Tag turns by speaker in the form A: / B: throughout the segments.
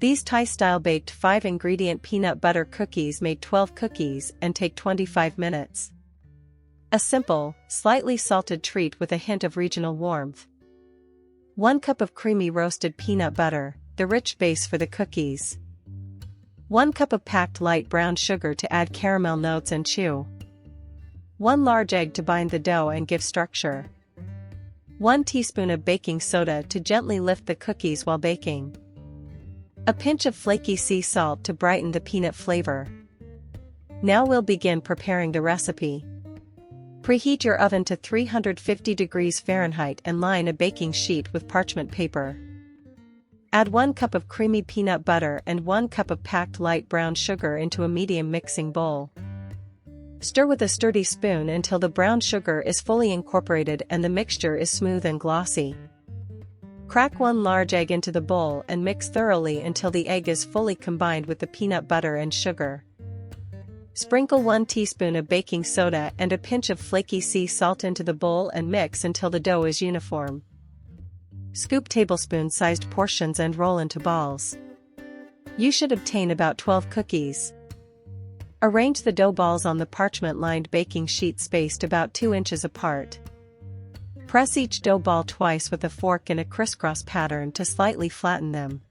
A: These Thai-style baked 5-ingredient peanut butter cookies make 12 cookies and take 25 minutes. A simple, slightly salted treat with a hint of regional warmth. 1 cup of creamy roasted peanut butter, the rich base for the cookies. 1 cup of packed light brown sugar to add caramel notes and chew. 1 large egg to bind the dough and give structure. 1 teaspoon of baking soda to gently lift the cookies while baking. A pinch of flaky sea salt to brighten the peanut flavor. Now we'll begin preparing the recipe. Preheat your oven to 350 degrees Fahrenheit and line a baking sheet with parchment paper. Add 1 cup of creamy peanut butter and 1 cup of packed light brown sugar into a medium mixing bowl. Stir with a sturdy spoon until the brown sugar is fully incorporated and the mixture is smooth and glossy. Crack 1 large egg into the bowl and mix thoroughly until the egg is fully combined with the peanut butter and sugar. Sprinkle 1 teaspoon of baking soda and a pinch of flaky sea salt into the bowl and mix until the dough is uniform. Scoop tablespoon-sized portions and roll into balls. You should obtain about 12 cookies. Arrange the dough balls on the parchment-lined baking sheet spaced about 2 inches apart. Press each dough ball twice with a fork in a crisscross pattern to slightly flatten them.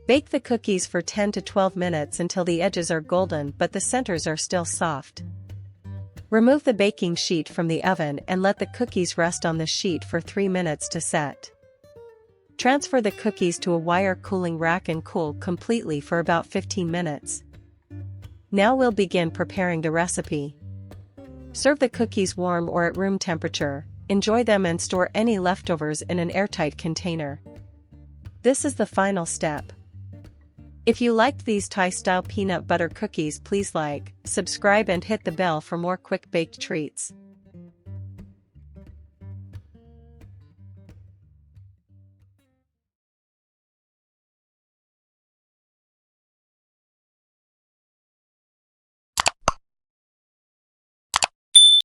A: Bake the cookies for 10 to 12 minutes until the edges are golden but the centers are still soft. Remove the baking sheet from the oven and let the cookies rest on the sheet for 3 minutes to set. Transfer the cookies to a wire cooling rack and cool completely for about 15 minutes. Now we'll begin preparing the recipe. Serve the cookies warm or at room temperature. Enjoy them and store any leftovers in an airtight container. This is the final step. If you liked these Thai-style peanut butter cookies, please like, subscribe and hit the bell for more quick baked treats.